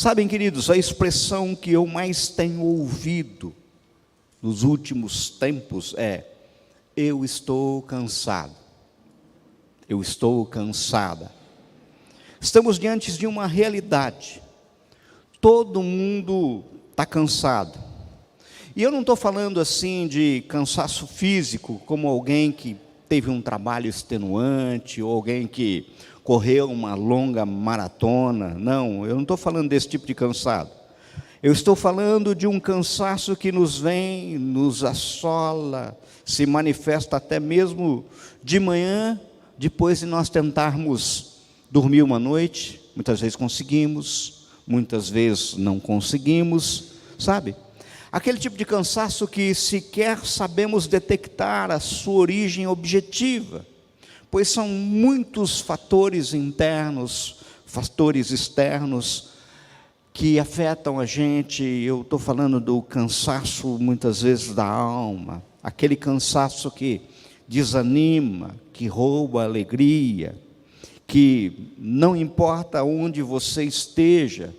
Sabem, queridos, a expressão que eu mais tenho ouvido nos últimos tempos é: eu estou cansado, eu estou cansada. Estamos diante de uma realidade, todo mundo está cansado, e eu não estou falando assim de cansaço físico, como alguém que teve um trabalho extenuante, ou alguém que correu uma longa maratona. Não, eu não estou falando desse tipo de cansado. Eu estou falando de um cansaço que nos vem, nos assola, se manifesta até mesmo de manhã, depois de nós tentarmos dormir uma noite. Muitas vezes conseguimos, muitas vezes não conseguimos, sabe? Aquele tipo de cansaço que sequer sabemos detectar a sua origem objetiva, pois são muitos fatores internos, fatores externos, que afetam a gente. Eu estou falando do cansaço, muitas vezes, da alma, aquele cansaço que desanima, que rouba a alegria, que não importa onde você esteja,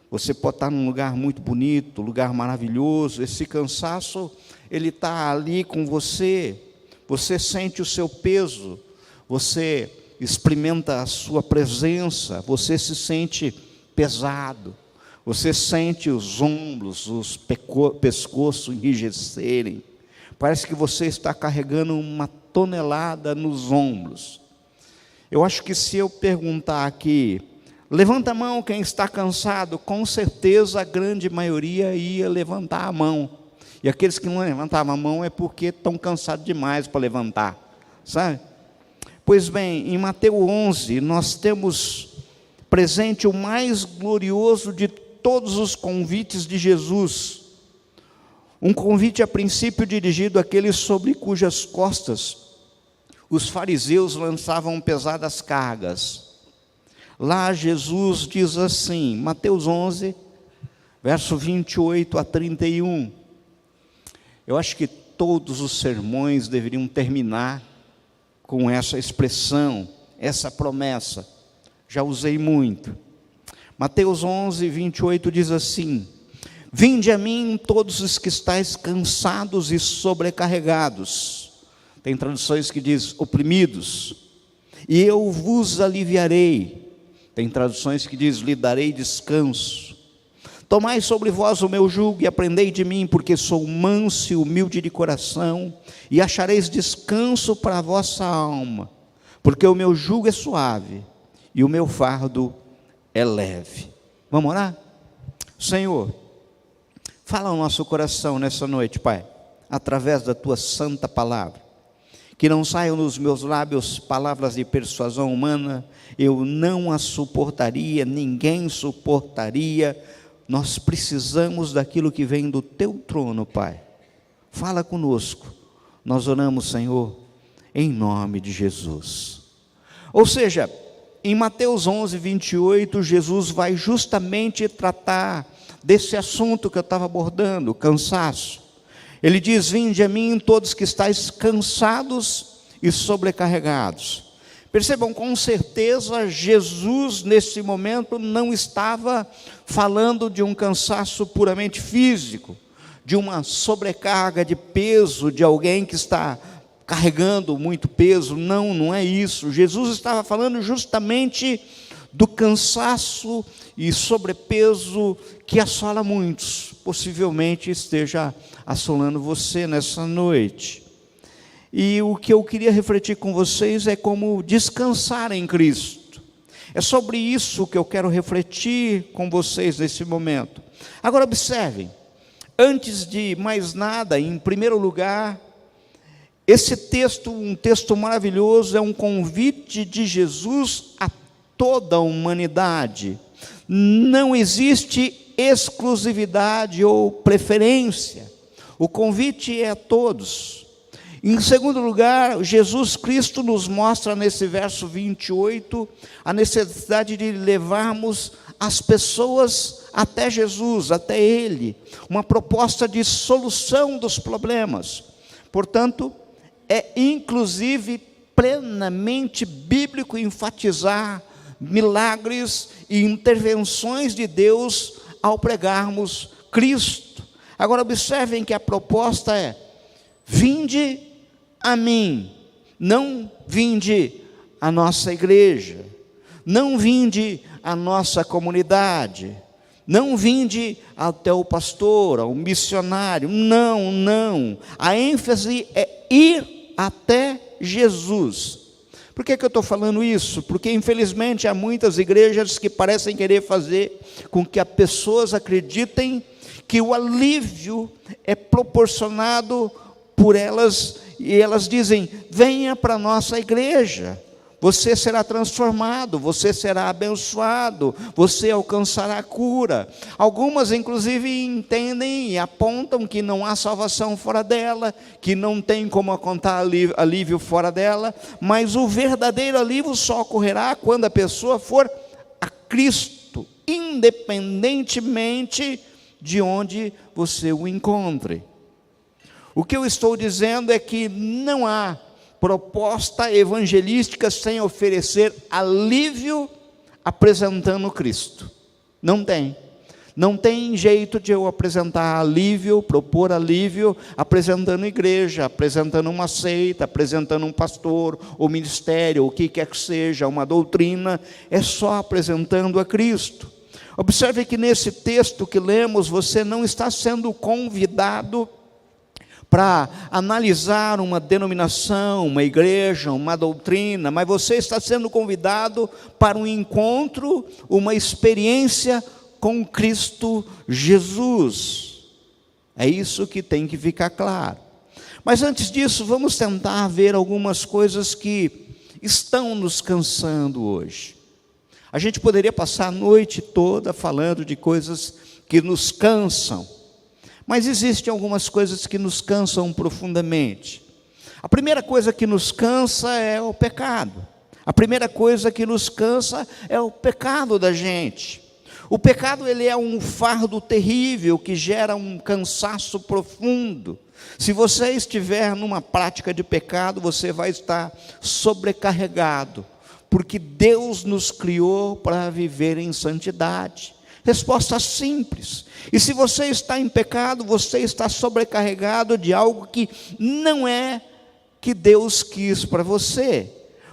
você pode estar num lugar muito bonito, lugar maravilhoso, esse cansaço, ele está ali com você, você sente o seu peso, você experimenta a sua presença, você se sente pesado, você sente os ombros, os pescoços enrijecerem, parece que você está carregando uma tonelada nos ombros. Eu acho que se eu perguntar aqui, levanta a mão quem está cansado, com certeza a grande maioria ia levantar a mão, e aqueles que não levantavam a mão é porque estão cansados demais para levantar, sabe? Pois bem, em Mateus 11, nós temos presente o mais glorioso de todos os convites de Jesus. Um convite, a princípio, dirigido àqueles sobre cujas costas os fariseus lançavam pesadas cargas. Lá Jesus diz assim, Mateus 11, verso 28 a 31. Eu acho que todos os sermões deveriam terminar com essa expressão, essa promessa. Já usei muito. Mateus 11, 28 diz assim: vinde a mim todos os que estáis cansados e sobrecarregados. Tem traduções que diz oprimidos, e eu vos aliviarei. Tem traduções que diz lhe darei descanso. Tomai sobre vós o meu jugo e aprendei de mim, porque sou manso e humilde de coração, e achareis descanso para a vossa alma, porque o meu jugo é suave e o meu fardo é leve. Vamos orar? Senhor, fala ao nosso coração nessa noite, Pai, através da tua santa palavra, que não saiam dos meus lábios palavras de persuasão humana, eu não as suportaria, ninguém suportaria. Nós precisamos daquilo que vem do teu trono, Pai. Fala conosco. Nós oramos, Senhor, em nome de Jesus. Ou seja, em Mateus 11, 28, Jesus vai justamente tratar desse assunto que eu estava abordando, o cansaço. Ele diz: vinde a mim todos que estáis cansados e sobrecarregados. Percebam, com certeza, Jesus nesse momento não estava falando de um cansaço puramente físico, de uma sobrecarga de peso, de alguém que está carregando muito peso. Não, não é isso. Jesus estava falando justamente do cansaço e sobrepeso que assola muitos. Possivelmente esteja assolando você nessa noite. E o que eu queria refletir com vocês é como descansar em Cristo. É sobre isso que eu quero refletir com vocês nesse momento. Agora observem, antes de mais nada, em primeiro lugar, esse texto, um texto maravilhoso, é um convite de Jesus a toda a humanidade. Não existe exclusividade ou preferência. O convite é a todos. Em segundo lugar, Jesus Cristo nos mostra nesse verso 28 a necessidade de levarmos as pessoas até Jesus, até Ele, uma proposta de solução dos problemas. Portanto, é inclusive plenamente bíblico enfatizar milagres e intervenções de Deus ao pregarmos Cristo. Agora observem que a proposta é: vinde a mim, não vinde à nossa igreja, não vinde à nossa comunidade, não vinde até o pastor, ao missionário, não, a ênfase é ir até Jesus. Por que eu estou falando isso? Porque infelizmente há muitas igrejas que parecem querer fazer com que as pessoas acreditem que o alívio é proporcionado por elas, e elas dizem: venha para a nossa igreja, você será transformado, você será abençoado, você alcançará a cura. Algumas inclusive entendem e apontam que não há salvação fora dela, que não tem como encontrar alívio fora dela, mas o verdadeiro alívio só ocorrerá quando a pessoa for a Cristo, independentemente de onde você o encontre. O que eu estou dizendo é que não há proposta evangelística sem oferecer alívio apresentando Cristo. Não tem. Não tem jeito de eu apresentar alívio, propor alívio, apresentando igreja, apresentando uma seita, apresentando um pastor, ou ministério, ou o que quer que seja, uma doutrina. É só apresentando a Cristo. Observe que nesse texto que lemos, você não está sendo convidado para analisar uma denominação, uma igreja, uma doutrina, mas você está sendo convidado para um encontro, uma experiência com Cristo Jesus. É isso que tem que ficar claro. Mas antes disso, vamos tentar ver algumas coisas que estão nos cansando hoje. A gente poderia passar a noite toda falando de coisas que nos cansam, mas existem algumas coisas que nos cansam profundamente. A primeira coisa que nos cansa é o pecado. A primeira coisa que nos cansa é o pecado da gente. O pecado, ele é um fardo terrível que gera um cansaço profundo. Se você estiver numa prática de pecado, você vai estar sobrecarregado, porque Deus nos criou para viver em santidade. Resposta simples. E se você está em pecado, você está sobrecarregado de algo que não é que Deus quis para você.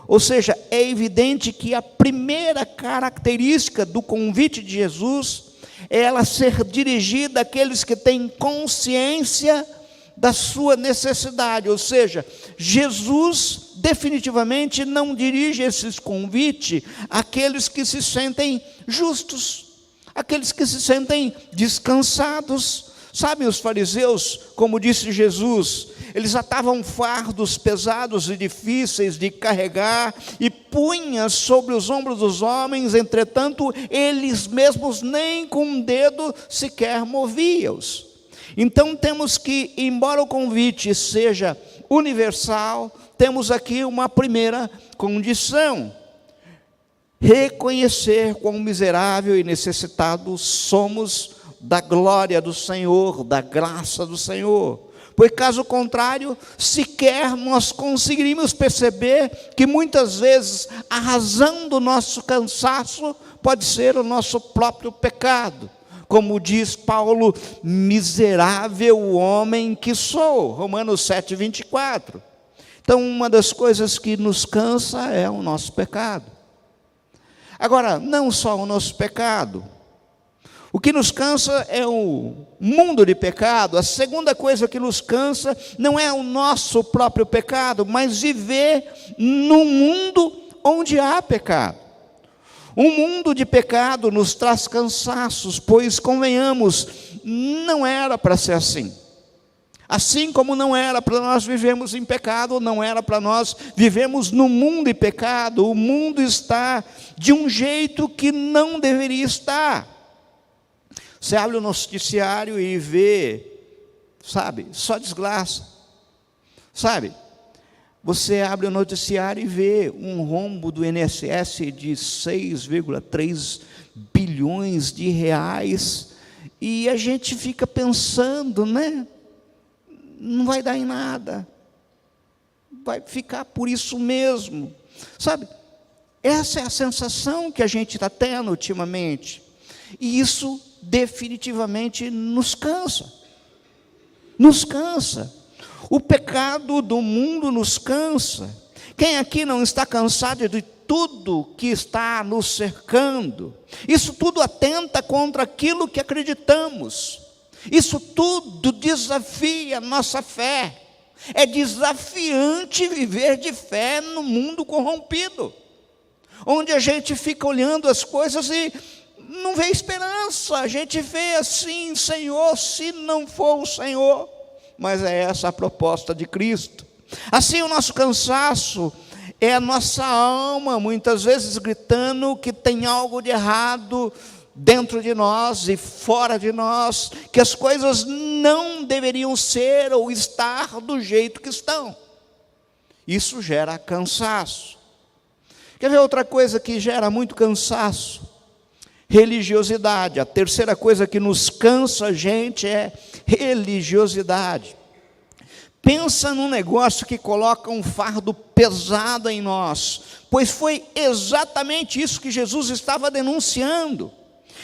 Ou seja, é evidente que a primeira característica do convite de Jesus é ela ser dirigida àqueles que têm consciência da sua necessidade. Ou seja, Jesus definitivamente não dirige esses convites àqueles que se sentem justos, aqueles que se sentem descansados. Sabe, os fariseus, como disse Jesus, eles atavam fardos pesados e difíceis de carregar e punham sobre os ombros dos homens, entretanto, eles mesmos nem com um dedo sequer moviam-os. Então temos que, embora o convite seja universal, temos aqui uma primeira condição: reconhecer quão miserável e necessitado somos da glória do Senhor, da graça do Senhor. Pois caso contrário, sequer nós conseguiríamos perceber que muitas vezes a razão do nosso cansaço pode ser o nosso próprio pecado. Como diz Paulo: miserável homem que sou, Romanos 7:24. Então, uma das coisas que nos cansa é o nosso pecado. Agora, não só o nosso pecado. O que nos cansa é o mundo de pecado. A segunda coisa que nos cansa não é o nosso próprio pecado, mas viver num mundo onde há pecado. Um mundo de pecado nos traz cansaços, pois, convenhamos, não era para ser assim. Assim como não era para nós vivermos em pecado, não era para nós vivermos no mundo de pecado. O mundo está de um jeito que não deveria estar. Você abre o noticiário e vê, sabe, só desgraça. Sabe, você abre o noticiário e vê um rombo do INSS de 6,3 bilhões de reais, e a gente fica pensando, né? Não vai dar em nada, vai ficar por isso mesmo. Sabe, Essa é a sensação que a gente está tendo ultimamente. E isso definitivamente nos cansa. Nos cansa. O pecado do mundo nos cansa. Quem aqui não está cansado de tudo que está nos cercando? Isso tudo atenta contra aquilo que acreditamos. Isso tudo desafia a nossa fé. É desafiante viver de fé no mundo corrompido, onde a gente fica olhando as coisas e não vê esperança. A gente vê assim: Senhor, se não for o Senhor. Mas é essa a proposta de Cristo. Assim, o nosso cansaço é a nossa alma, muitas vezes gritando que tem algo de errado dentro de nós e fora de nós, que as coisas não deveriam ser ou estar do jeito que estão. Isso gera cansaço. Quer ver outra coisa que gera muito cansaço? Religiosidade. A terceira coisa que nos cansa a gente é religiosidade. Pensa num negócio que coloca um fardo pesado em nós, pois foi exatamente isso que Jesus estava denunciando.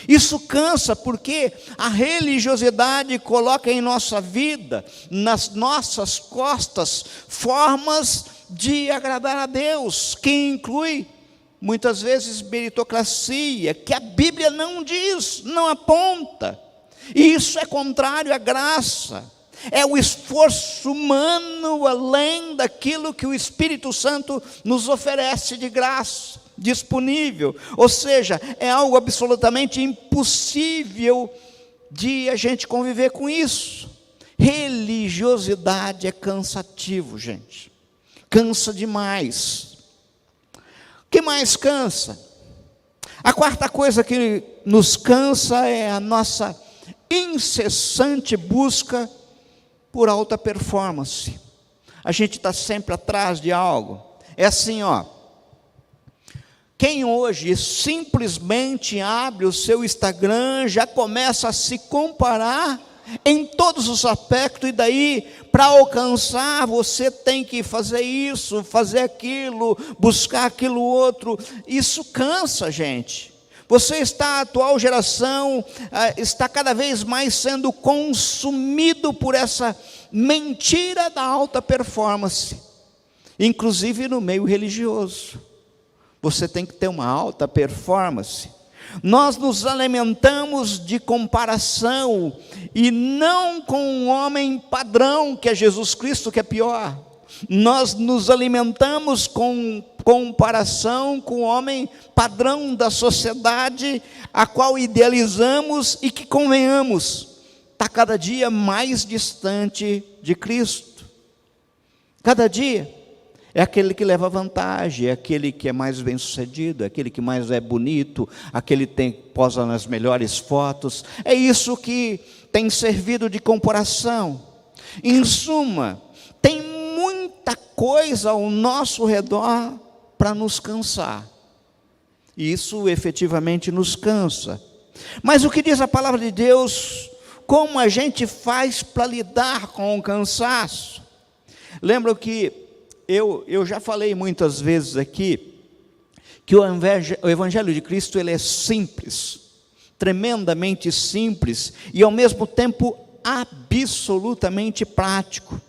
Isso cansa porque a religiosidade coloca em nossa vida, nas nossas costas, formas de agradar a Deus, que inclui muitas vezes meritocracia, que a Bíblia não diz, não aponta. E isso é contrário à graça. É o esforço humano além daquilo que o Espírito Santo nos oferece de graça, disponível. Ou seja, é algo absolutamente impossível de a gente conviver com isso. Religiosidade é cansativo, gente. Cansa demais. O que mais cansa? A quarta coisa que nos cansa é a nossa incessante busca por alta performance. A gente está sempre atrás de algo. É assim, ó. Quem hoje simplesmente abre o seu Instagram já começa a se comparar em todos os aspectos, e daí, para alcançar, você tem que fazer isso, fazer aquilo, buscar aquilo outro. Isso cansa, gente. Você está, a atual geração, está cada vez mais sendo consumido por essa mentira da alta performance, inclusive no meio religioso. Você tem que ter uma alta performance. Nós nos alimentamos de comparação, e não com um homem padrão, que é Jesus Cristo, que é pior. Nós nos alimentamos com comparação com o homem padrão da sociedade, a qual idealizamos e que, convenhamos, está cada dia mais distante de Cristo. Cada dia é aquele que leva vantagem, é aquele que é mais bem sucedido, é aquele que mais é bonito, aquele que posa nas melhores fotos. É isso que tem servido de comparação. Em suma, tem muita coisa ao nosso redor para nos cansar. E isso efetivamente nos cansa. Mas o que diz a palavra de Deus? Como a gente faz para lidar com o cansaço? Lembro que eu já falei muitas vezes aqui que o Evangelho de Cristo, ele é simples, tremendamente simples, e ao mesmo tempo absolutamente prático.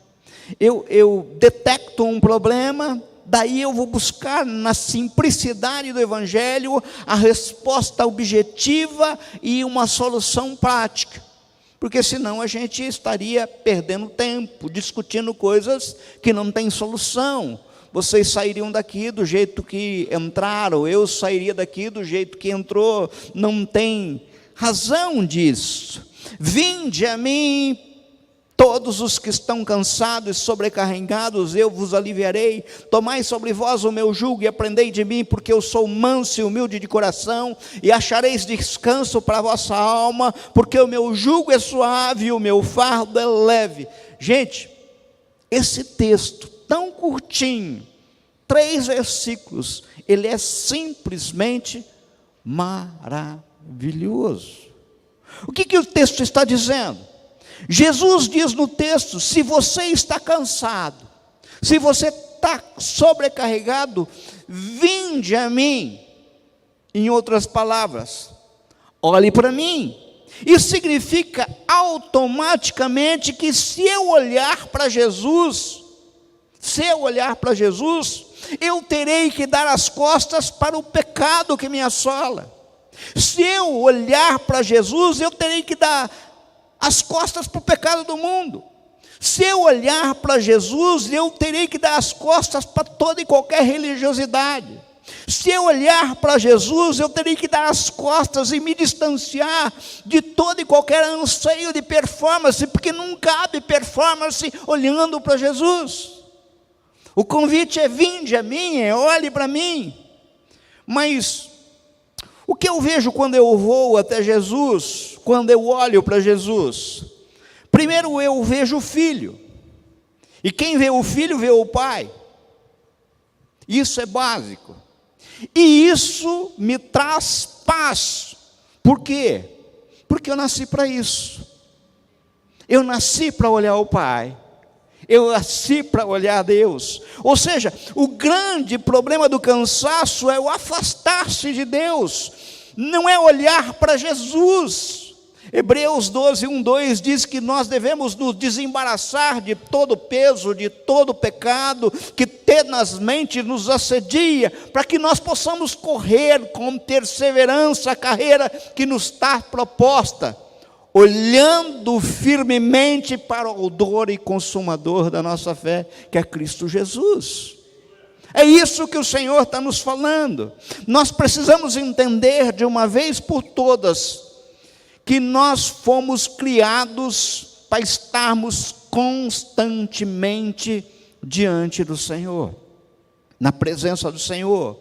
Eu detecto um problema, daí eu vou buscar na simplicidade do Evangelho a resposta objetiva e uma solução prática, porque senão a gente estaria perdendo tempo, discutindo coisas que não têm solução. Vocês sairiam daqui do jeito que entraram, eu sairia daqui do jeito que entrou, não tem razão disso. Vinde a mim, todos os que estão cansados e sobrecarregados, eu vos aliviarei. Tomai sobre vós o meu jugo e aprendei de mim, porque eu sou manso e humilde de coração, e achareis descanso para a vossa alma, porque o meu jugo é suave e o meu fardo é leve. Gente, esse texto tão curtinho, 3 versículos, ele é simplesmente maravilhoso. O que o texto está dizendo? Jesus diz no texto: se você está cansado, se você está sobrecarregado, vinde a mim. Em outras palavras, olhe para mim. Isso significa automaticamente que se eu olhar para Jesus, eu terei que dar as costas para o pecado que me assola. Se eu olhar para Jesus, eu terei que dar as costas para o pecado do mundo. Se eu olhar para Jesus, eu terei que dar as costas para toda e qualquer religiosidade. Se eu olhar para Jesus, eu terei que dar as costas e me distanciar de todo e qualquer anseio de performance, porque não cabe performance olhando para Jesus. O convite é: vinde a mim, olhe para mim. Mas o que eu vejo quando eu vou até Jesus, quando eu olho para Jesus? Primeiro eu vejo o Filho, e quem vê o Filho vê o Pai. Isso é básico, e isso me traz paz. Por quê? Porque eu nasci para isso. Eu nasci para olhar o Pai, eu nasci para olhar a Deus. Ou seja, o grande problema do cansaço é o afastar-se de Deus, não é olhar para Jesus. Hebreus 12, 1, 2 diz que nós devemos nos desembaraçar de todo peso, de todo pecado que tenazmente nos assedia, para que nós possamos correr com perseverança a carreira que nos está proposta, olhando firmemente para o autor e consumador da nossa fé, que é Cristo Jesus. É isso que o Senhor está nos falando. Nós precisamos entender de uma vez por todas que nós fomos criados para estarmos constantemente diante do Senhor, na presença do Senhor,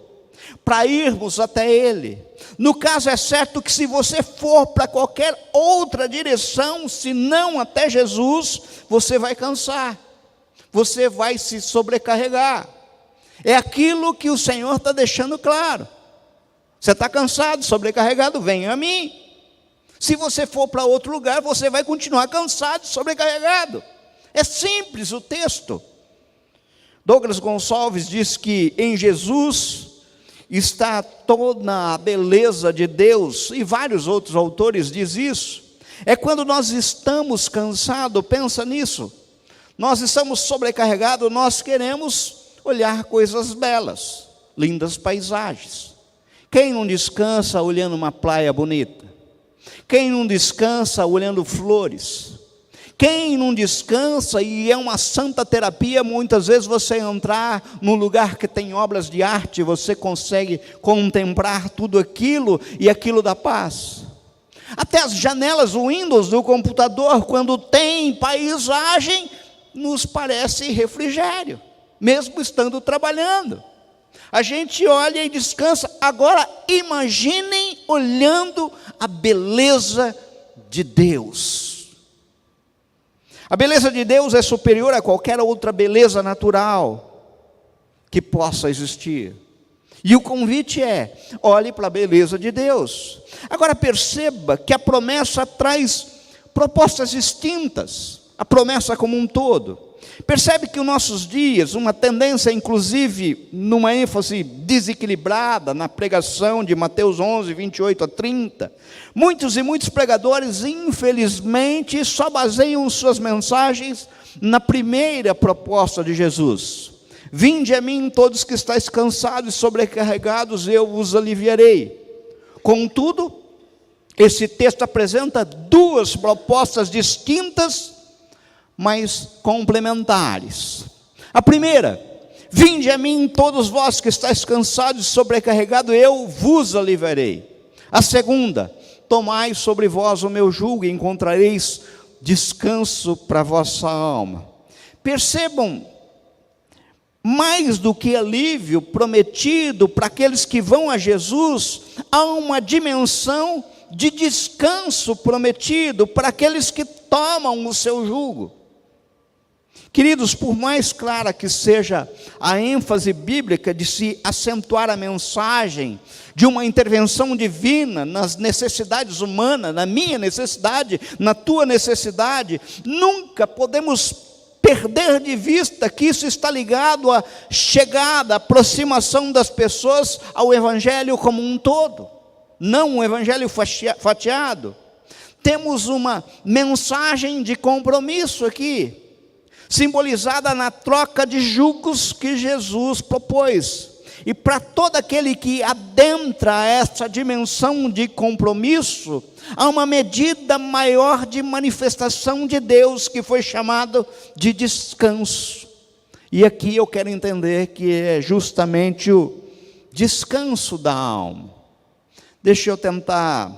para irmos até Ele. No caso, é certo que se você for para qualquer outra direção, se não até Jesus, você vai cansar, você vai se sobrecarregar. É aquilo que o Senhor está deixando claro. Você está cansado, sobrecarregado, venha a mim. Se você for para outro lugar, você vai continuar cansado, sobrecarregado. É simples o texto. Douglas Gonçalves diz que em Jesus está toda a beleza de Deus, e vários outros autores dizem isso. É quando nós estamos cansados, pensa nisso. Nós estamos sobrecarregados, nós queremos olhar coisas belas, lindas paisagens. Quem não descansa olhando uma praia bonita? Quem não descansa olhando flores? Quem não descansa, e é uma santa terapia, muitas vezes você entrar num lugar que tem obras de arte, você consegue contemplar tudo aquilo, e aquilo dá paz. Até as janelas Windows do computador, quando tem paisagem, nos parece refrigério, mesmo estando trabalhando. A gente olha e descansa. Agora imaginem olhando a beleza de Deus. A beleza de Deus é superior a qualquer outra beleza natural que possa existir. E o convite é: olhe para a beleza de Deus. Agora perceba que a promessa traz propostas distintas, a promessa como um todo. Percebe que os nossos dias, uma tendência inclusive, numa ênfase desequilibrada na pregação de Mateus 11, 28 a 30, muitos pregadores, infelizmente, só baseiam suas mensagens na primeira proposta de Jesus: vinde a mim todos que estáis cansados e sobrecarregados, eu vos aliviarei. Contudo, esse texto apresenta duas propostas distintas, mas complementares. A primeira: vinde a mim todos vós que estáis cansados e sobrecarregados, eu vos aliviarei. A segunda: tomai sobre vós o meu jugo e encontrareis descanso para a vossa alma. Percebam, mais do que alívio prometido para aqueles que vão a Jesus, há uma dimensão de descanso prometido para aqueles que tomam o seu jugo. Queridos, por mais clara que seja a ênfase bíblica de se acentuar a mensagem de uma intervenção divina nas necessidades humanas, na minha necessidade, na tua necessidade, nunca podemos perder de vista que isso está ligado à chegada, à aproximação das pessoas ao Evangelho como um todo, não um Evangelho fatiado. Temos uma mensagem de compromisso aqui, simbolizada na troca de jugos que Jesus propôs. E para todo aquele que adentra essa dimensão de compromisso, há uma medida maior de manifestação de Deus, que foi chamado de descanso. E aqui eu quero entender que é justamente o descanso da alma. Deixa eu tentar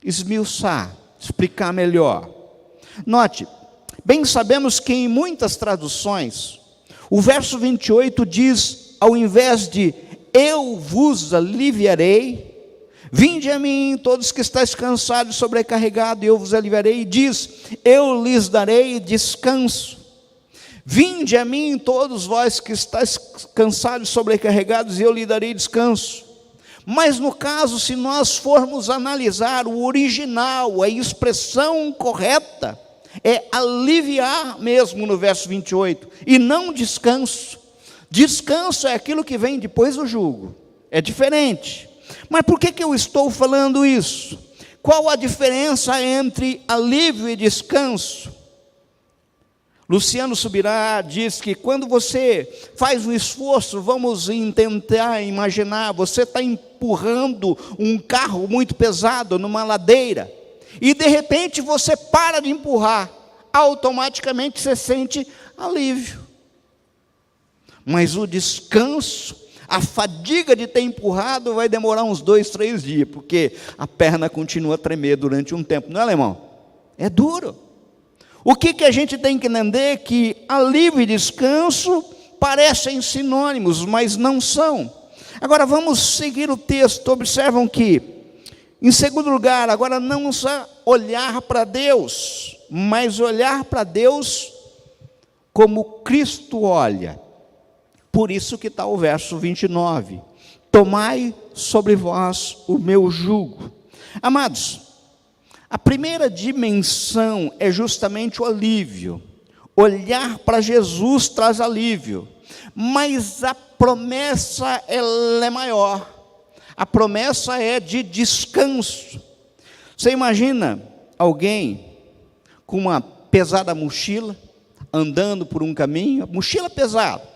esmiuçar, explicar melhor. Note, bem sabemos que em muitas traduções, o verso 28 diz, ao invés de eu vos aliviarei, vinde a mim todos que estáis cansados e sobrecarregados, e eu vos aliviarei, diz, eu lhes darei descanso. Vinde a mim todos vós que estáis cansados e sobrecarregados, e eu lhes darei descanso. Mas no caso, se nós formos analisar o original, a expressão correta, é aliviar mesmo no verso 28, e não descanso. Descanso é aquilo que vem depois do jugo, é diferente. Mas por que eu estou falando isso? Qual a diferença entre alívio e descanso? Luciano Subirá diz que quando você faz um esforço, vamos tentar imaginar, você está empurrando um carro muito pesado numa ladeira, e de repente você para de empurrar, automaticamente você sente alívio. Mas o descanso, a fadiga de ter empurrado vai demorar uns 2, 3 dias, porque a perna continua a tremer durante um tempo, não é, alemão? É duro. O que a gente tem que entender? Que alívio e descanso parecem sinônimos, mas não são. Agora vamos seguir o texto. Observam que, em segundo lugar, agora não só olhar para Deus, mas olhar para Deus como Cristo olha. Por isso que está o verso 29. Tomai sobre vós o meu jugo. Amados, a primeira dimensão é justamente o alívio. Olhar para Jesus traz alívio. Mas a promessa, ela é maior. A promessa é de descanso. Você imagina alguém com uma pesada mochila, andando por um caminho, mochila pesada.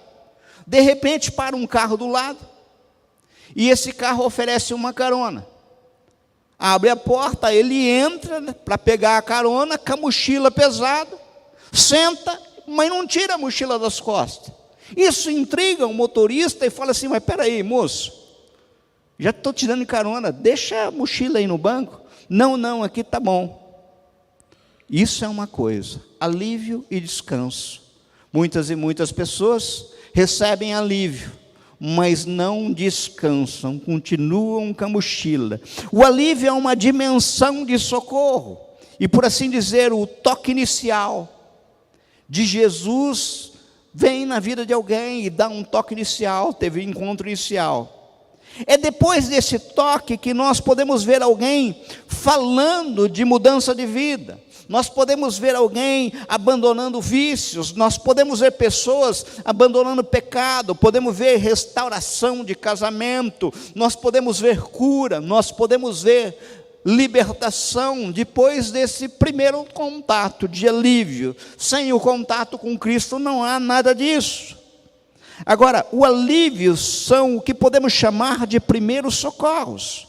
De repente para um carro do lado, e esse carro oferece uma carona. Abre a porta, ele entra para pegar a carona com a mochila pesada, senta, mas não tira a mochila das costas. Isso intriga o motorista e fala assim, mas espera aí, moço, já estou te dando carona, deixa a mochila aí no banco. Não, aqui está bom. Isso é uma coisa, alívio e descanso. Muitas e muitas pessoas recebem alívio, mas não descansam, continuam com a mochila. O alívio é uma dimensão de socorro, e por assim dizer, o toque inicial de Jesus vem na vida de alguém e dá um toque inicial, teve um encontro inicial. É depois desse toque que nós podemos ver alguém falando de mudança de vida. Nós podemos ver alguém abandonando vícios, nós podemos ver pessoas abandonando pecado, podemos ver restauração de casamento, nós podemos ver cura, nós podemos ver libertação, depois desse primeiro contato de alívio. Sem o contato com Cristo não há nada disso. Agora, o alívio são o que podemos chamar de primeiros socorros,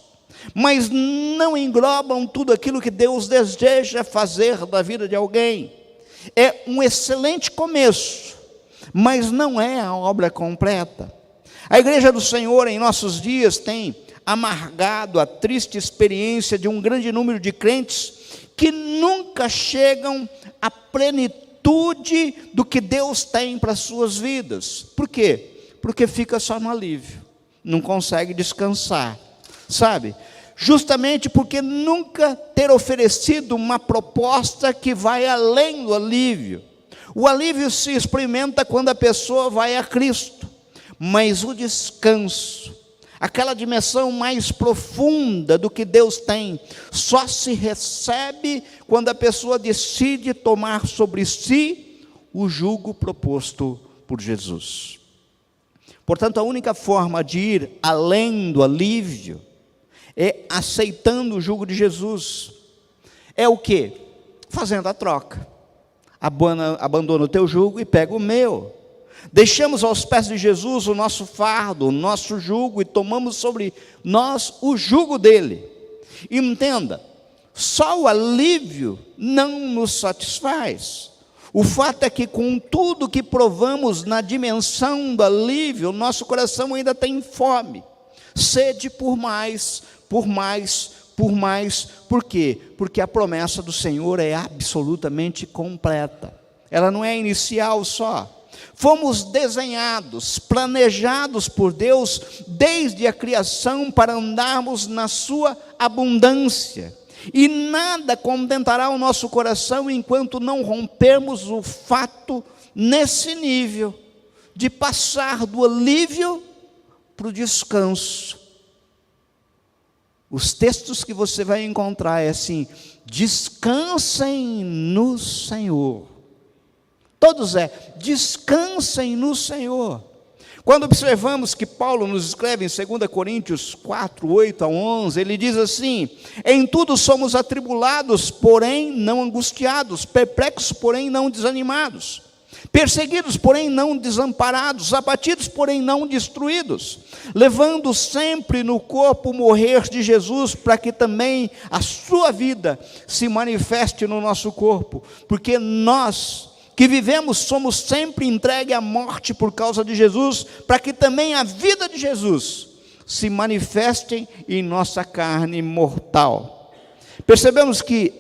mas não englobam tudo aquilo que Deus deseja fazer da vida de alguém. É um excelente começo, mas não é a obra completa. A Igreja do Senhor em nossos dias tem amargado a triste experiência de um grande número de crentes que nunca chegam à plenitude do que Deus tem para as suas vidas. Por quê? Porque fica só no alívio, não consegue descansar, sabe? Justamente porque nunca ter oferecido uma proposta que vai além do alívio. O alívio se experimenta quando a pessoa vai a Cristo, mas o descanso, aquela dimensão mais profunda do que Deus tem, só se recebe quando a pessoa decide tomar sobre si o jugo proposto por Jesus. Portanto, a única forma de ir além do alívio é aceitando o jugo de Jesus. É o quê? Fazendo a troca. Abandona o teu jugo e pega o meu. Deixamos aos pés de Jesus o nosso fardo, o nosso jugo, e tomamos sobre nós o jugo dele. E entenda, só o alívio não nos satisfaz. O fato é que com tudo que provamos na dimensão do alívio, o nosso coração ainda tem fome, sede por mais, por mais, por mais. Por quê? Porque a promessa do Senhor é absolutamente completa. Ela não é inicial só. Fomos desenhados, planejados por Deus desde a criação para andarmos na sua abundância. E nada contentará o nosso coração enquanto não rompermos o fato nesse nível de passar do alívio para o descanso. Os textos que você vai encontrar é assim: descansem no Senhor. Todos descansem no Senhor. Quando observamos que Paulo nos escreve em 2 Coríntios 4, 8 a 11, ele diz assim: em tudo somos atribulados, porém não angustiados, perplexos, porém não desanimados, perseguidos, porém não desamparados, abatidos, porém não destruídos, levando sempre no corpo o morrer de Jesus, para que também a sua vida se manifeste no nosso corpo, porque nós que vivemos somos sempre entregues à morte por causa de Jesus, para que também a vida de Jesus se manifeste em nossa carne mortal. Percebemos que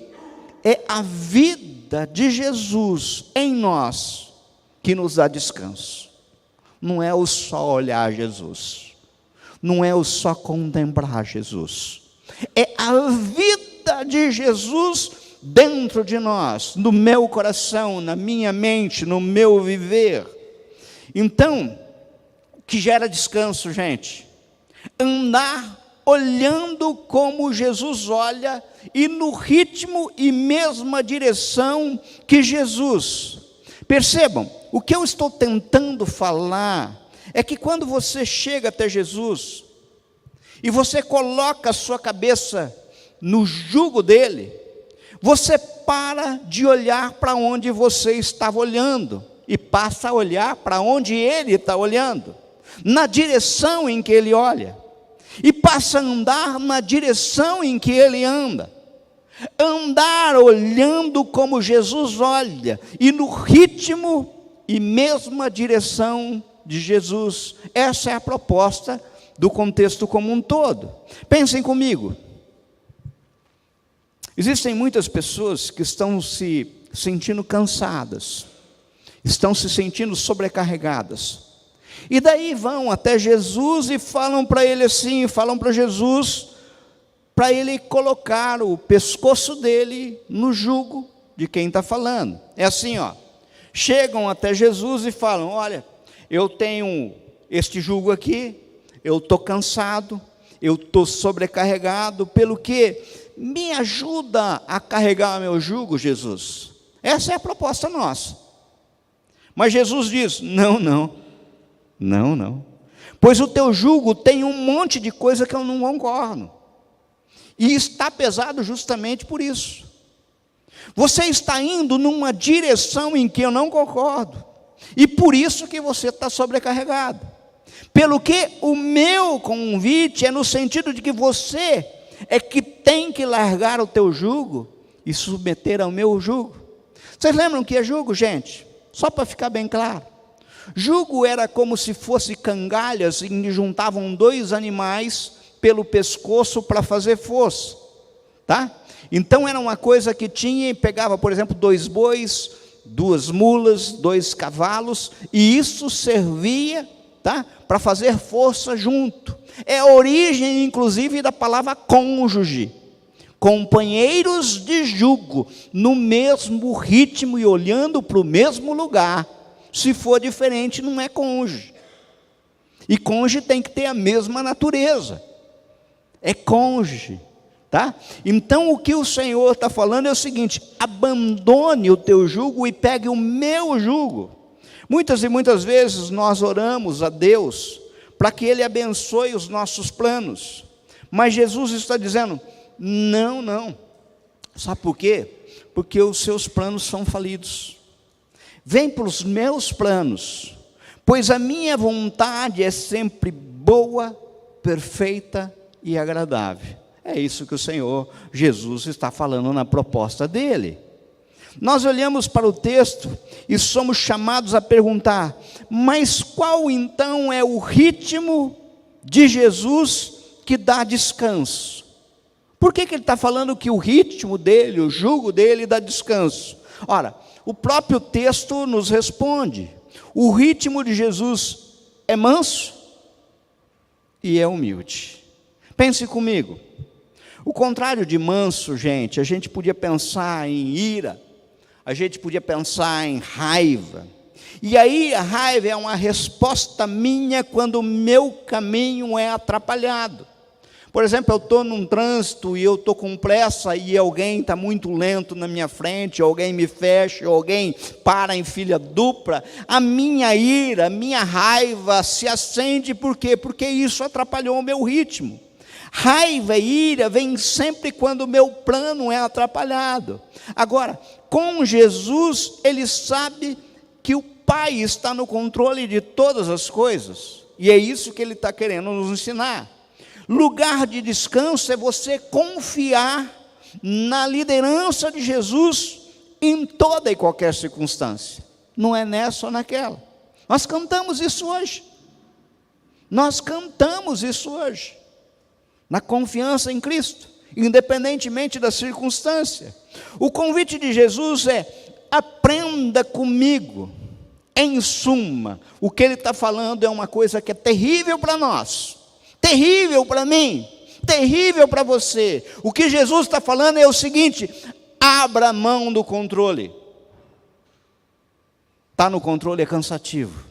é a vida de Jesus em nós que nos dá descanso. Não é o só olhar Jesus, não é o só contemplar Jesus, é a vida de Jesus dentro de nós, no meu coração, na minha mente, no meu viver. Então, o que gera descanso, gente? Andar olhando como Jesus olha e no ritmo e mesma direção que Jesus. Percebam, o que eu estou tentando falar é que quando você chega até Jesus e você coloca a sua cabeça no jugo dele, você para de olhar para onde você estava olhando e passa a olhar para onde ele está olhando, na direção em que ele olha, e passa a andar na direção em que ele anda. Andar olhando como Jesus olha e no ritmo e mesma direção de Jesus. Essa é a proposta do contexto como um todo. Pensem comigo. Existem muitas pessoas que estão se sentindo cansadas, estão se sentindo sobrecarregadas, e daí vão até Jesus e falam para ele assim, falam para Jesus, para ele colocar o pescoço dele no jugo de quem está falando. É assim, chegam até Jesus e falam: olha, eu tenho este jugo aqui, eu estou cansado, eu estou sobrecarregado, pelo que me ajuda a carregar o meu jugo, Jesus. Essa é a proposta nossa. Mas Jesus diz: não, pois o teu jugo tem um monte de coisa que eu não concordo, e está pesado justamente por isso. Você está indo numa direção em que eu não concordo, e por isso que você está sobrecarregado. Pelo que o meu convite é no sentido de que você é que tem que largar o teu jugo e submeter ao meu jugo. Vocês lembram o que é jugo, gente? Só para ficar bem claro. Jugo era como se fosse cangalhas em que juntavam dois animais pelo pescoço para fazer força, tá? Então era uma coisa que tinha, pegava, por exemplo, 2 bois, 2 mulas, 2 cavalos, e isso servia, tá, para fazer força junto. É a origem, inclusive, da palavra cônjuge. Companheiros de jugo, no mesmo ritmo e olhando para o mesmo lugar. Se for diferente, não é cônjuge. E cônjuge tem que ter a mesma natureza. É cônjuge, Tá? Então o que o Senhor está falando é o seguinte: abandone o teu jugo e pegue o meu jugo. Muitas e muitas vezes nós oramos a Deus para que Ele abençoe os nossos planos, mas Jesus está dizendo: não, não. Sabe por quê? Porque os seus planos são falidos. Vem para os meus planos, pois a minha vontade é sempre boa, perfeita e agradável. É isso que o Senhor Jesus está falando na proposta dele. Nós olhamos para o texto e somos chamados a perguntar: mas qual então é o ritmo de Jesus que dá descanso? Por que ele está falando que o ritmo dele, o jugo dele dá descanso? Ora, o próprio texto nos responde: o ritmo de Jesus é manso e é humilde. Pense comigo. O contrário de manso, gente, a gente podia pensar em ira, a gente podia pensar em raiva. E aí a raiva é uma resposta minha quando o meu caminho é atrapalhado. Por exemplo, eu estou num trânsito e eu estou com pressa e alguém está muito lento na minha frente, alguém me fecha, alguém para em fila dupla. A minha ira, a minha raiva se acende, por quê? Porque isso atrapalhou o meu ritmo. Raiva e ira vem sempre quando o meu plano é atrapalhado. Agora, com Jesus, ele sabe que o Pai está no controle de todas as coisas, e é isso que ele está querendo nos ensinar. Lugar de descanso é você confiar na liderança de Jesus em toda e qualquer circunstância, não é nessa ou naquela. Nós cantamos isso hoje, na confiança em Cristo, independentemente da circunstância. O convite de Jesus é: aprenda comigo. Em suma, o que ele está falando é uma coisa que é terrível para nós, terrível para mim, terrível para você. O que Jesus está falando é o seguinte: abra mão do controle. Estar no controle é cansativo,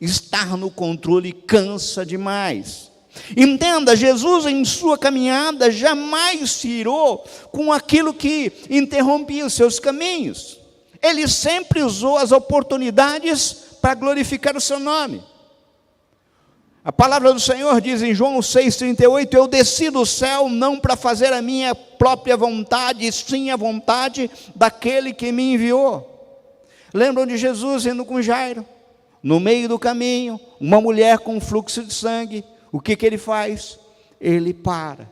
estar no controle cansa demais. Entenda, Jesus em sua caminhada jamais se irou com aquilo que interrompia os seus caminhos. Ele sempre usou as oportunidades para glorificar o seu nome. A palavra do Senhor diz em João 6,38: eu desci do céu não para fazer a minha própria vontade, sim a vontade daquele que me enviou. Lembram de Jesus indo com Jairo? No meio do caminho, uma mulher com fluxo de sangue. O que ele faz? Ele para.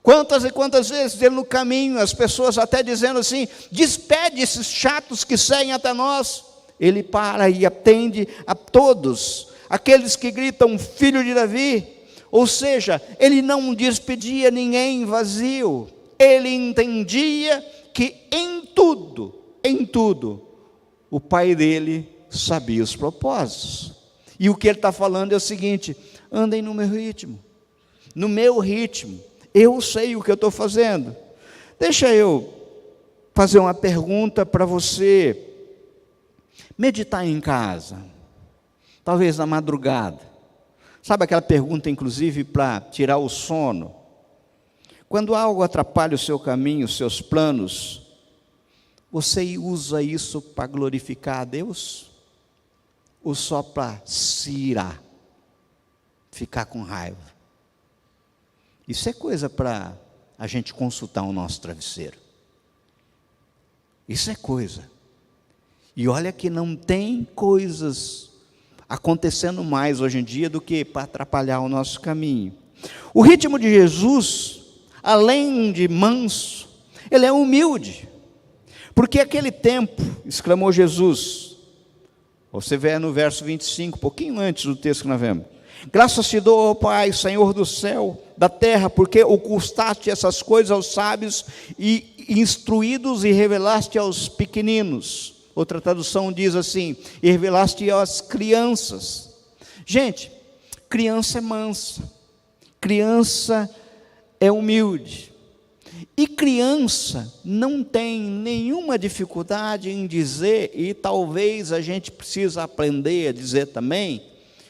Quantas e quantas vezes ele no caminho, as pessoas até dizendo assim: despede esses chatos que seguem até nós. Ele para e atende a todos, aqueles que gritam filho de Davi. Ou seja, ele não despedia ninguém vazio. Ele entendia que em tudo, o Pai dele sabia os propósitos. E o que ele está falando é o seguinte: andem no meu ritmo, eu sei o que eu estou fazendo. Deixa eu fazer uma pergunta para você meditar em casa, talvez na madrugada. Sabe aquela pergunta, inclusive, para tirar o sono? Quando algo atrapalha o seu caminho, os seus planos, você usa isso para glorificar a Deus? Ou só para se irar, ficar com raiva? Isso é coisa para a gente consultar o nosso travesseiro. Isso é coisa. E olha que não tem coisas acontecendo mais hoje em dia do que para atrapalhar o nosso caminho. O ritmo de Jesus, além de manso, ele é humilde. Porque aquele tempo, exclamou Jesus, você vê no verso 25, pouquinho antes do texto que nós vemos: graças te dou, ó Pai, Senhor do céu, da terra, porque ocultaste essas coisas aos sábios e instruídos e revelaste aos pequeninos. Outra tradução diz assim: e revelaste às crianças. Gente, criança é mansa, criança é humilde, e criança não tem nenhuma dificuldade em dizer, e talvez a gente precisa aprender a dizer também,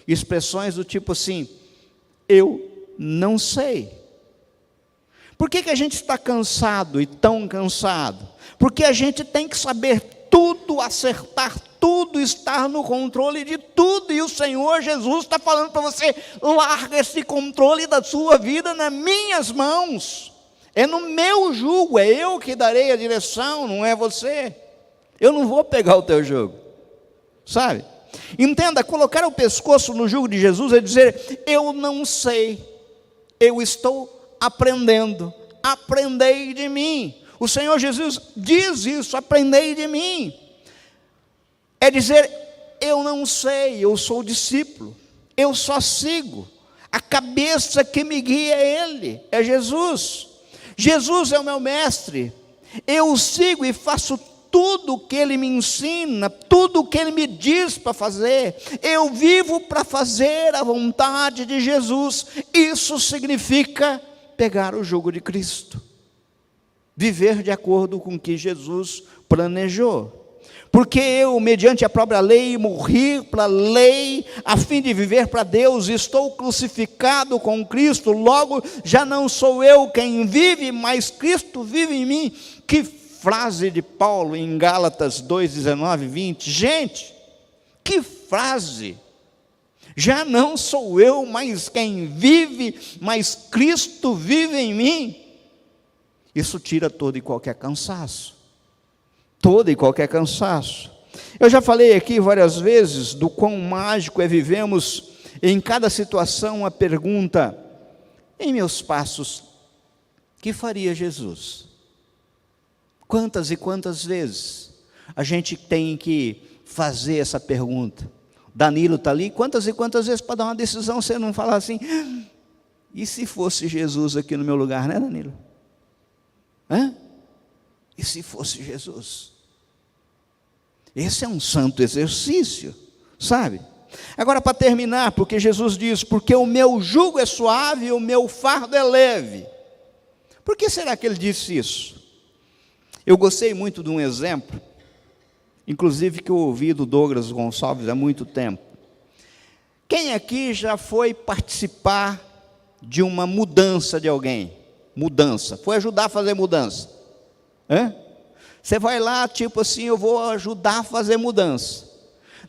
expressões do tipo assim: eu não sei. Por que a gente está cansado e tão cansado? Porque a gente tem que saber tudo, acertar tudo, estar no controle de tudo, e o Senhor Jesus está falando para você: larga esse controle da sua vida nas minhas mãos, é no meu jugo, é eu que darei a direção, não é você. Eu não vou pegar o teu jugo, sabe? Entenda, colocar o pescoço no jugo de Jesus é dizer: eu não sei, eu estou aprendendo, aprendei de mim. O Senhor Jesus diz isso: aprendei de mim. É dizer: eu não sei, eu sou discípulo, eu só sigo. A cabeça que me guia é Ele, é Jesus. Jesus é o meu mestre, eu o sigo e faço tudo o que Ele me ensina, tudo o que Ele me diz para fazer. Eu vivo para fazer a vontade de Jesus. Isso significa pegar o jugo de Cristo, viver de acordo com o que Jesus planejou. Porque eu, mediante a própria lei, morri para a lei, a fim de viver para Deus, estou crucificado com Cristo, logo já não sou eu quem vive, mas Cristo vive em mim. Que frase de Paulo em Gálatas 2, 19 e 20, gente, que frase! Já não sou eu mais quem vive, mas Cristo vive em mim. Isso tira todo e qualquer cansaço. Todo e qualquer cansaço. Eu já falei aqui várias vezes do quão mágico é vivemos em cada situação a pergunta: em meus passos, que faria Jesus? Quantas e quantas vezes a gente tem que fazer essa pergunta? Danilo está ali, quantas e quantas vezes para dar uma decisão você não falar assim: e se fosse Jesus aqui no meu lugar, né, Danilo? E se fosse Jesus? Esse é um santo exercício, sabe? Agora, para terminar, porque Jesus diz: porque o meu jugo é suave e o meu fardo é leve. Por que será que ele disse isso? Eu gostei muito de um exemplo, inclusive que eu ouvi do Douglas Gonçalves há muito tempo. Quem aqui já foi participar de uma mudança de alguém? Mudança, foi ajudar a fazer mudança? Você vai lá, tipo assim: eu vou ajudar a fazer mudança.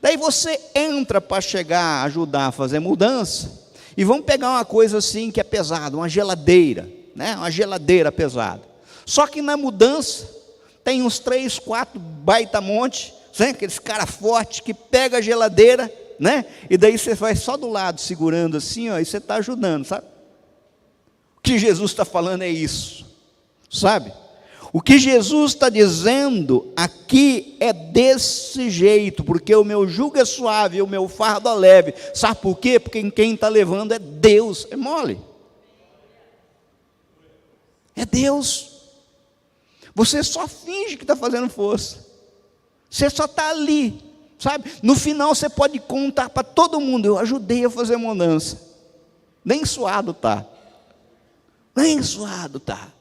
Daí você entra para chegar a ajudar a fazer mudança, e vamos pegar uma coisa assim que é pesada, uma geladeira, né? Uma geladeira pesada. Só que na mudança tem uns 3, 4 baita monte, né? Aqueles caras fortes que pega a geladeira, né? E daí você vai só do lado segurando assim, ó, e você está ajudando, sabe? O que Jesus está falando é isso, sabe? O que Jesus está dizendo aqui é desse jeito: porque o meu jugo é suave e o meu fardo é leve. Sabe por quê? Porque quem está levando é Deus. É mole? É Deus. Você só finge que está fazendo força, você só está ali, sabe? No final você pode contar para todo mundo: eu ajudei a fazer mudança. Nem suado está, nem suado está.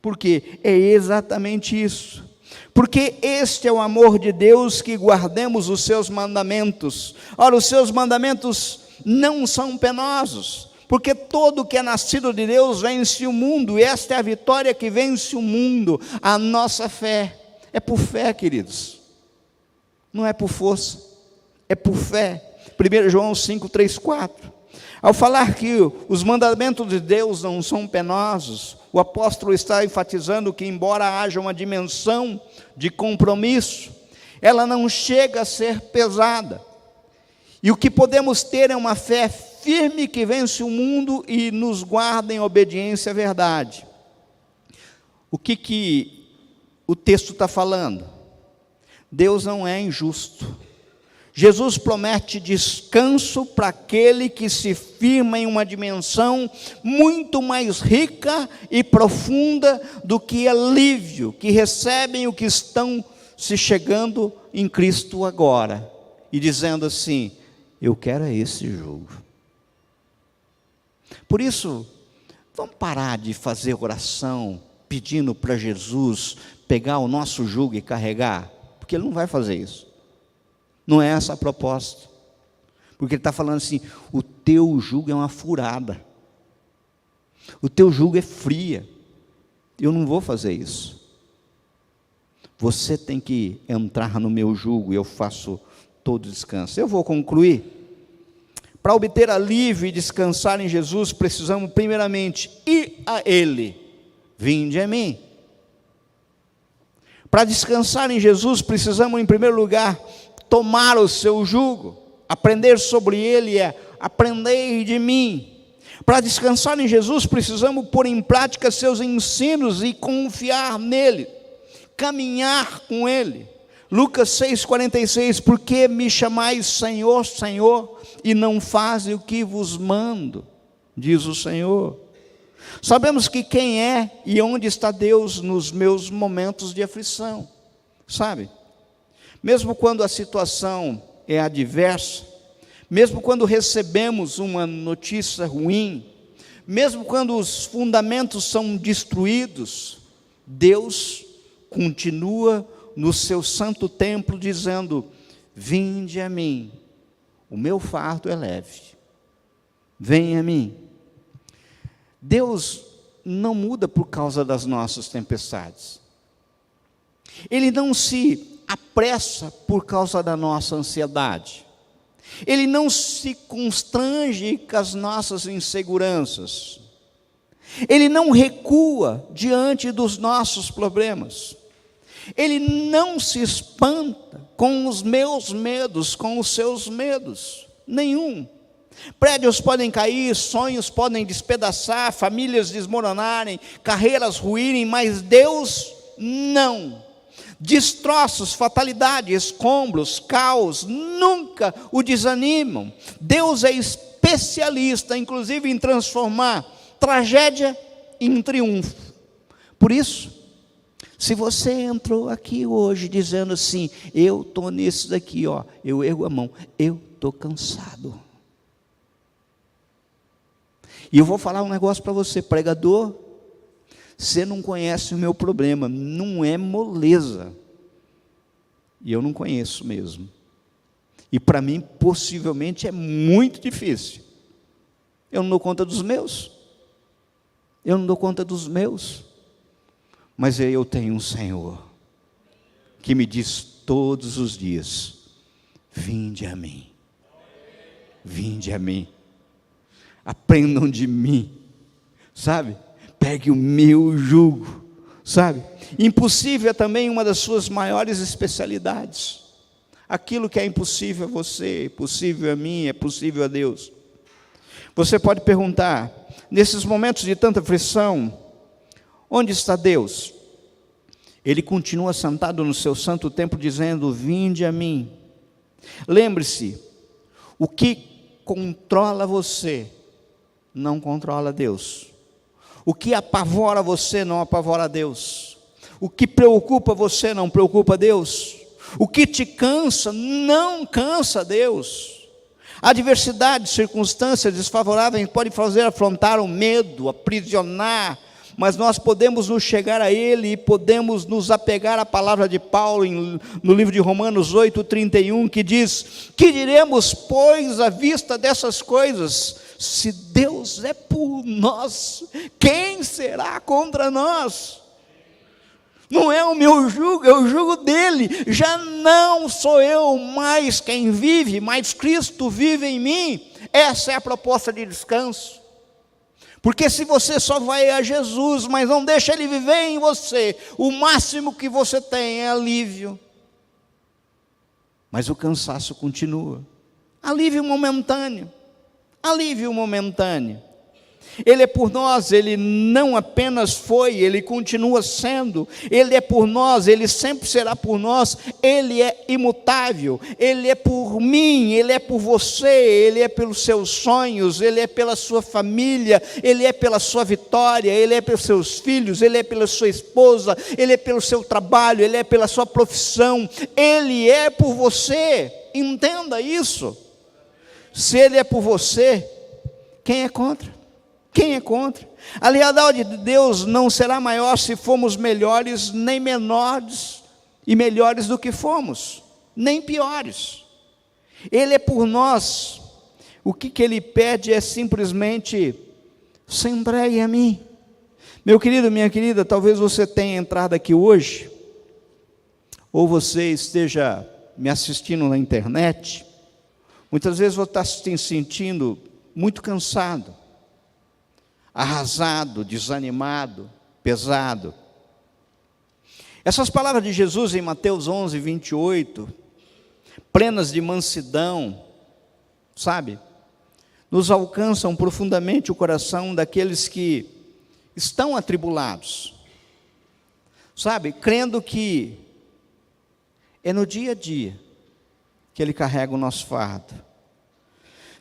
Porque é exatamente isso. Porque este é o amor de Deus, que guardemos os seus mandamentos. Ora, os seus mandamentos não são penosos, porque todo que é nascido de Deus vence o mundo, e esta é a vitória que vence o mundo, a nossa fé. É por fé, queridos, não é por força, é por fé. 1 João 5, 3, 4. Ao falar que os mandamentos de Deus não são penosos, o apóstolo está enfatizando que, embora haja uma dimensão de compromisso, ela não chega a ser pesada. E o que podemos ter é uma fé firme que vence o mundo e nos guarda em obediência à verdade. O que o texto está falando? Deus não é injusto. Jesus promete descanso para aquele que se firma em uma dimensão muito mais rica e profunda do que alívio que recebem os que estão se chegando em Cristo agora, e dizendo assim: eu quero esse jugo. Por isso, vamos parar de fazer oração pedindo para Jesus pegar o nosso jugo e carregar, porque Ele não vai fazer isso. Não é essa a proposta, porque Ele está falando assim: o teu jugo é uma furada, o teu jugo é fria, Eu não vou fazer isso. Você tem que entrar no meu jugo e eu faço todo descanso. Eu vou concluir. Para obter alívio e descansar em Jesus, precisamos primeiramente ir a Ele. Vinde a mim. Para descansar em Jesus, precisamos em primeiro lugar tomar o seu jugo. Aprender sobre Ele é aprender de mim. Para descansar em Jesus, precisamos pôr em prática seus ensinos e confiar nele, caminhar com ele. Lucas 6,46, por que me chamais Senhor, Senhor, e não fazem o que vos mando, diz o Senhor. Sabemos que quem é e onde está Deus nos meus momentos de aflição, sabe? Mesmo quando a situação é adversa, mesmo quando recebemos uma notícia ruim, mesmo quando os fundamentos são destruídos, Deus continua no seu santo templo dizendo: vinde a mim, o meu fardo é leve, venha a mim. Deus não muda por causa das nossas tempestades, Ele não se apressa por causa da nossa ansiedade, Ele não se constrange com as nossas inseguranças, Ele não recua diante dos nossos problemas, Ele não se espanta com os meus medos, com os seus medos, nenhum. Prédios podem cair, sonhos podem despedaçar, famílias desmoronarem, carreiras ruírem, mas Deus não. Destroços, fatalidade, escombros, caos, nunca o desanimam. Deus é especialista, inclusive, em transformar tragédia em triunfo. Por isso, se você entrou aqui hoje dizendo assim: eu estou nisso daqui, ó, eu ergo a mão, eu estou cansado. E eu vou falar um negócio para você, pregador, você não conhece o meu problema, não é moleza. E eu não conheço mesmo. E para mim, possivelmente, é muito difícil. Eu não dou conta dos meus. Eu não dou conta dos meus. Mas eu tenho um Senhor que me diz todos os dias: vinde a mim. Vinde a mim. Aprendam de mim, sabe? Pegue o meu jugo, sabe? Impossível é também uma das suas maiores especialidades. Aquilo que é impossível a você, é possível a mim, é possível a Deus. Você pode perguntar, nesses momentos de tanta aflição, onde está Deus? Ele continua sentado no seu santo templo dizendo: vinde a mim. Lembre-se, o que controla você não controla Deus. O que apavora você não apavora Deus. O que preocupa você não preocupa Deus. O que te cansa não cansa Deus. A adversidade, circunstâncias desfavoráveis podem fazer afrontar o medo, aprisionar, mas nós podemos nos chegar a Ele e podemos nos apegar à palavra de Paulo no livro de Romanos 8:31, que diz: que diremos, pois, à vista dessas coisas? Se Deus é por nós, quem será contra nós? Não é o meu jugo, é o jugo dele. Já não sou eu mais quem vive, mas Cristo vive em mim. Essa é a proposta de descanso. Porque se você só vai a Jesus, mas não deixa Ele viver em você, o máximo que você tem é alívio. Mas o cansaço continua. Alívio momentâneo. Alívio momentâneo. Ele é por nós, Ele não apenas foi, Ele continua sendo. Ele é por nós, Ele sempre será por nós. Ele é imutável, Ele é por mim, Ele é por você, Ele é pelos seus sonhos, Ele é pela sua família, Ele é pela sua vitória, Ele é pelos seus filhos, Ele é pela sua esposa, Ele é pelo seu trabalho, Ele é pela sua profissão, Ele é por você. Entenda isso. Se Ele é por você, quem é contra? Quem é contra? A lealdade de Deus não será maior se formos melhores, nem menores e melhores do que fomos, nem piores. Ele é por nós. O que Ele pede é simplesmente: se entregue a mim, Meu querido, minha querida, talvez você tenha entrado aqui hoje, ou você esteja me assistindo na internet. Muitas vezes você está se sentindo muito cansado, arrasado, desanimado, pesado. Essas palavras de Jesus em Mateus 11, 28, plenas de mansidão, sabe, nos alcançam profundamente o coração daqueles que estão atribulados, sabe, crendo que é no dia a dia que Ele carrega o nosso fardo.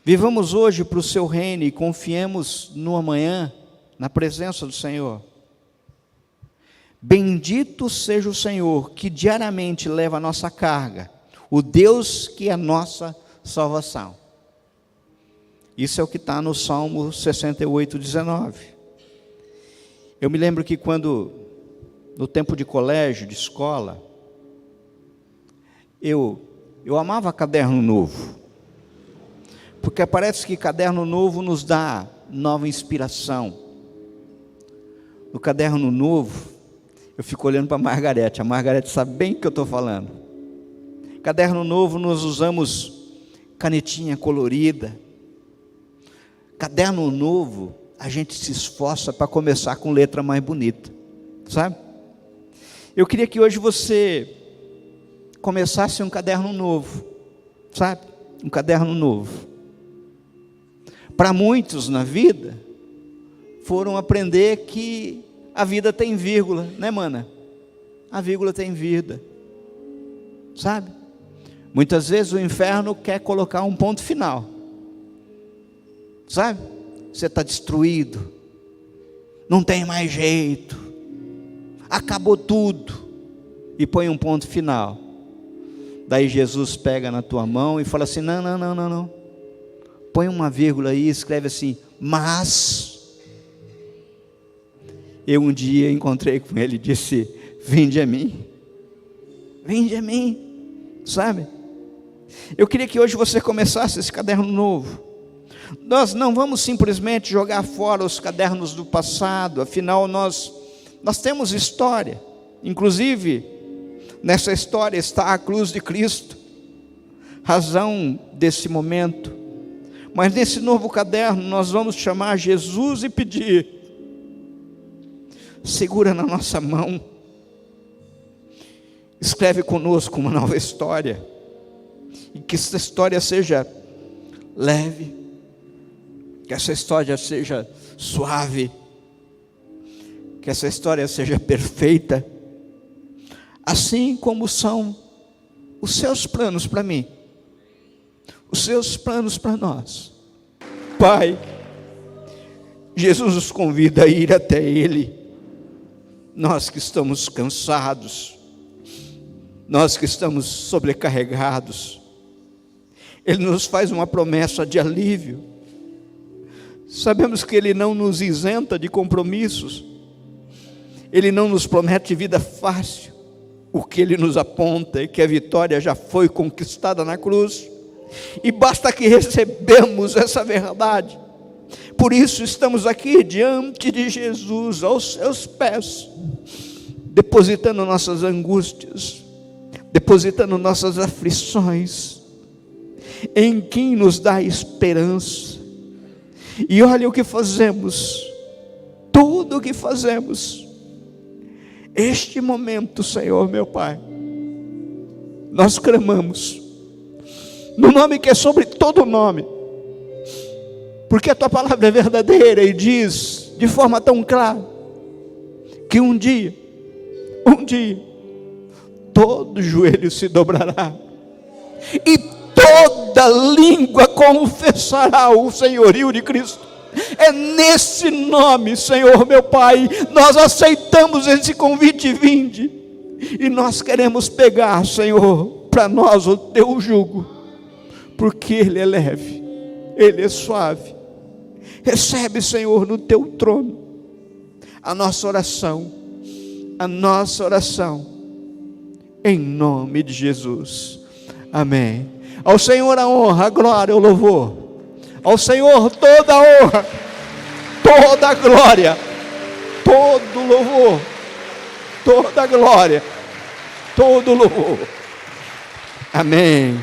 Vivamos hoje para o seu reino e confiemos no amanhã, na presença do Senhor. Bendito seja o Senhor, que diariamente leva a nossa carga, o Deus que é a nossa salvação. Isso é o que está no Salmo 68, 19. Eu me lembro que quando, no tempo de colégio, de escola, eu amava caderno novo, porque parece que caderno novo nos dá nova inspiração. No caderno novo, eu fico olhando para a Margarete sabe bem o que eu estou falando. Caderno novo, nós usamos canetinha colorida. Caderno novo, a gente se esforça para começar com letra mais bonita, sabe? Eu queria que hoje você começasse um caderno novo, sabe? Um caderno novo. Para muitos na vida, foram aprender que a vida tem vírgula, né, mana? A vírgula tem vida, sabe? Muitas vezes o inferno quer colocar um ponto final, sabe? Você está destruído, não tem mais jeito, acabou tudo, e põe um ponto final. Daí Jesus pega na tua mão e fala assim: não, põe uma vírgula aí, escreve assim: mas. Eu um dia encontrei com ele e disse: vinde a mim, sabe? Eu queria que hoje você começasse esse caderno novo. Nós não vamos simplesmente jogar fora os cadernos do passado, afinal nós temos história, inclusive nessa história está a cruz de Cristo, razão desse momento. Mas nesse novo caderno nós vamos chamar Jesus e pedir: segura na nossa mão, escreve conosco uma nova história, e que essa história seja leve, que essa história seja suave, que essa história seja perfeita, assim como são os seus planos para mim, os seus planos para nós. Pai, Jesus nos convida a ir até Ele, nós que estamos cansados, nós que estamos sobrecarregados. Ele nos faz uma promessa de alívio. Sabemos que Ele não nos isenta de compromissos, Ele não nos promete vida fácil. O que Ele nos aponta é que a vitória já foi conquistada na cruz, e basta que recebemos essa verdade. Por isso estamos aqui diante de Jesus, aos seus pés, depositando nossas angústias, depositando nossas aflições, em quem nos dá esperança. E olha o que fazemos, tudo o que fazemos, este momento, Senhor meu Pai, nós clamamos no nome que é sobre todo nome, porque a Tua palavra é verdadeira e diz de forma tão clara, que um dia, todo joelho se dobrará, e toda língua confessará o senhorio de Cristo. É nesse nome, Senhor meu Pai, nós aceitamos esse convite: vinde, e nós queremos pegar, Senhor, para nós o Teu jugo, porque ele é leve, ele é suave. Recebe, Senhor, no Teu trono a nossa oração, em nome de Jesus, amém. Ao Senhor a honra, a glória, o louvor, ao Senhor toda a honra, toda a glória, todo louvor, toda glória, todo louvor. Amém.